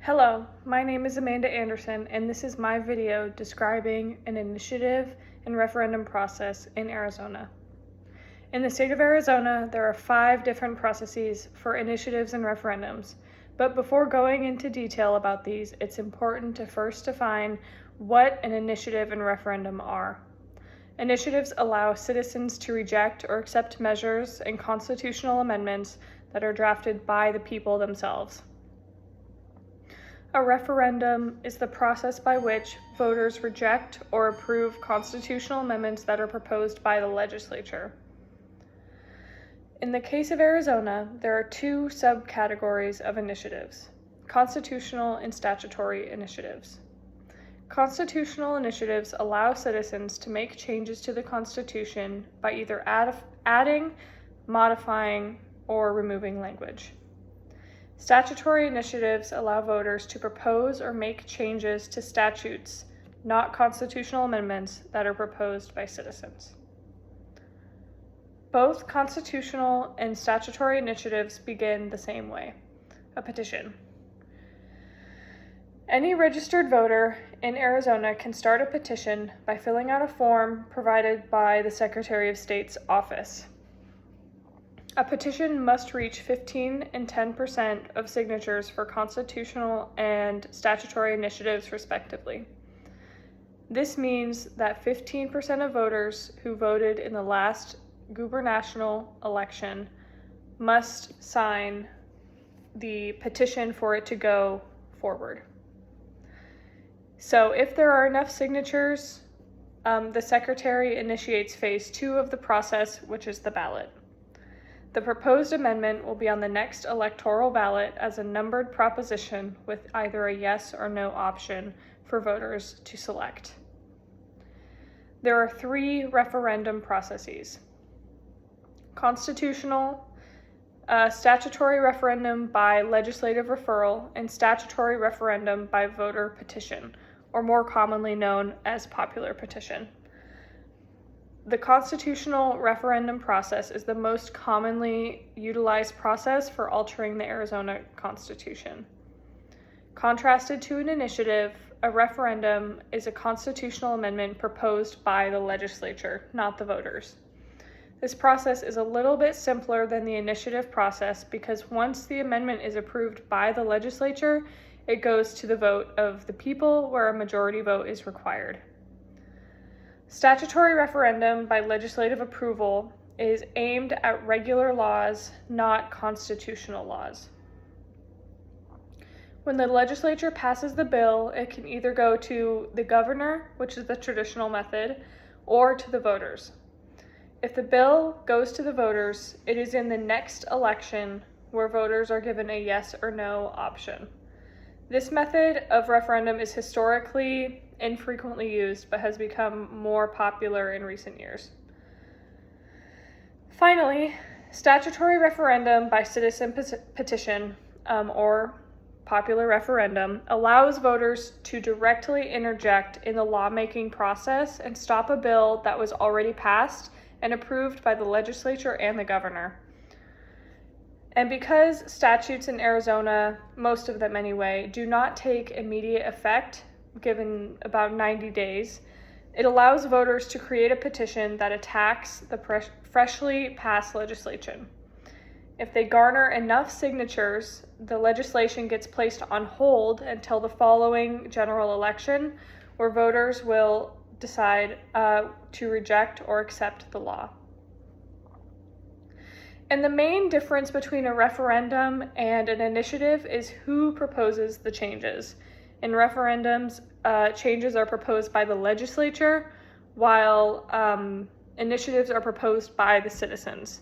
Hello, my name is Amanda Anderson, and this is my video describing an initiative and referendum process in Arizona. In the state of Arizona, there are 5 different processes for initiatives and referendums, but before going into detail about these, it's important to first define what an initiative and referendum are. Initiatives allow citizens to reject or accept measures and constitutional amendments that are drafted by the people themselves. A referendum is the process by which voters reject or approve constitutional amendments that are proposed by the legislature. In the case of Arizona, there are 2 subcategories of initiatives: constitutional and statutory initiatives. Constitutional initiatives allow citizens to make changes to the Constitution by either adding, modifying, or removing language. Statutory initiatives allow voters to propose or make changes to statutes, not constitutional amendments, that are proposed by citizens. Both constitutional and statutory initiatives begin the same way: a petition. Any registered voter in Arizona can start a petition by filling out a form provided by the Secretary of State's office. A petition must reach 15 and 10% of signatures for constitutional and statutory initiatives, respectively. This means that 15% of voters who voted in the last gubernatorial election must sign the petition for it to go forward. So if there are enough signatures, the Secretary initiates phase 2 of the process, which is the ballot. The proposed amendment will be on the next electoral ballot as a numbered proposition with either a yes or no option for voters to select. There are 3 referendum processes: constitutional, statutory referendum by legislative referral, and statutory referendum by voter petition, or more commonly known as popular petition. The constitutional referendum process is the most commonly utilized process for altering the Arizona Constitution. Contrasted to an initiative, a referendum is a constitutional amendment proposed by the legislature, not the voters. This process is a little bit simpler than the initiative process because once the amendment is approved by the legislature, it goes to the vote of the people where a majority vote is required. Statutory referendum by legislative approval is aimed at regular laws, not constitutional laws. When the legislature passes the bill, it can either go to the governor, which is the traditional method, or to the voters. If the bill goes to the voters, it is in the next election where voters are given a yes or no option. This method of referendum is historically infrequently used, but has become more popular in recent years. Finally, statutory referendum by citizen petition, or popular referendum, allows voters to directly interject in the lawmaking process and stop a bill that was already passed and approved by the legislature and the governor. And because statutes in Arizona, most of them anyway, do not take immediate effect, given about 90 days, it allows voters to create a petition that attacks the freshly passed legislation. If they garner enough signatures, the legislation gets placed on hold until the following general election, where voters will decide to reject or accept the law. And the main difference between a referendum and an initiative is who proposes the changes. In referendums, changes are proposed by the legislature, while initiatives are proposed by the citizens.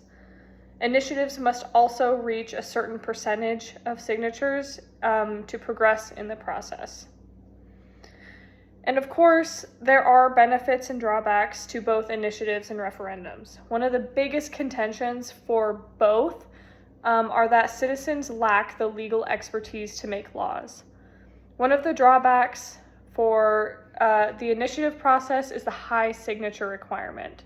Initiatives must also reach a certain percentage of signatures to progress in the process. And of course, there are benefits and drawbacks to both initiatives and referendums. One of the biggest contentions for both are that citizens lack the legal expertise to make laws. One of the drawbacks for the initiative process is the high signature requirement.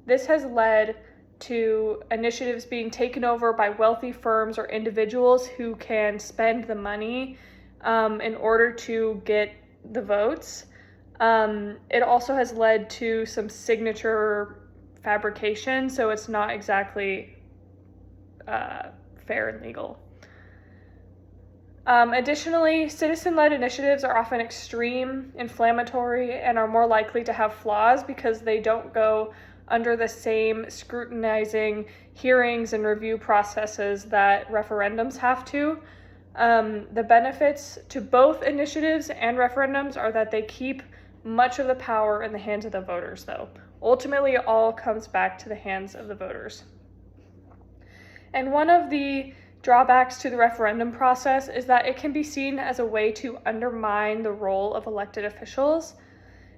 This has led to initiatives being taken over by wealthy firms or individuals who can spend the money in order to get the votes. It also has led to some signature fabrication, so it's not exactly fair and legal. Additionally, citizen-led initiatives are often extreme, inflammatory, and are more likely to have flaws because they don't go under the same scrutinizing hearings and review processes that referendums have to. The benefits to both initiatives and referendums are that they keep much of the power in the hands of the voters, though. Ultimately, it all comes back to the hands of the voters. And one of the drawbacks to the referendum process is that it can be seen as a way to undermine the role of elected officials.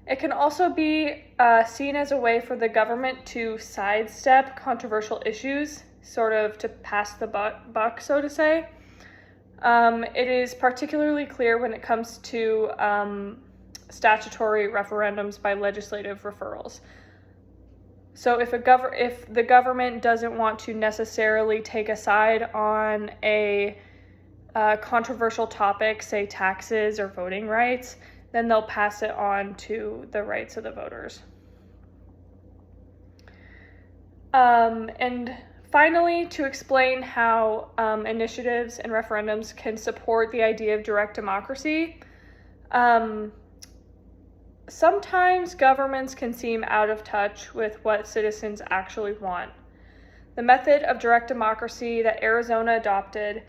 It can also be seen as a way for the government to sidestep controversial issues, sort of to pass the buck, so to say. It is particularly clear when it comes to statutory referendums by legislative referrals. So if the government doesn't want to necessarily take a side on a controversial topic, say taxes or voting rights, then they'll pass it on to the rights of the voters. And finally, to explain how initiatives and referendums can support the idea of direct democracy, sometimes governments can seem out of touch with what citizens actually want. The method of direct democracy that Arizona adopted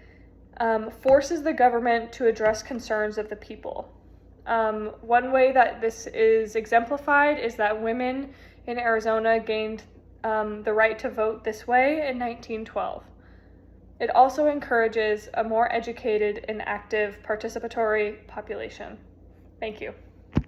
forces the government to address concerns of the people. One way that this is exemplified is that women in Arizona gained the right to vote this way in 1912. It also encourages a more educated and active participatory population. Thank you.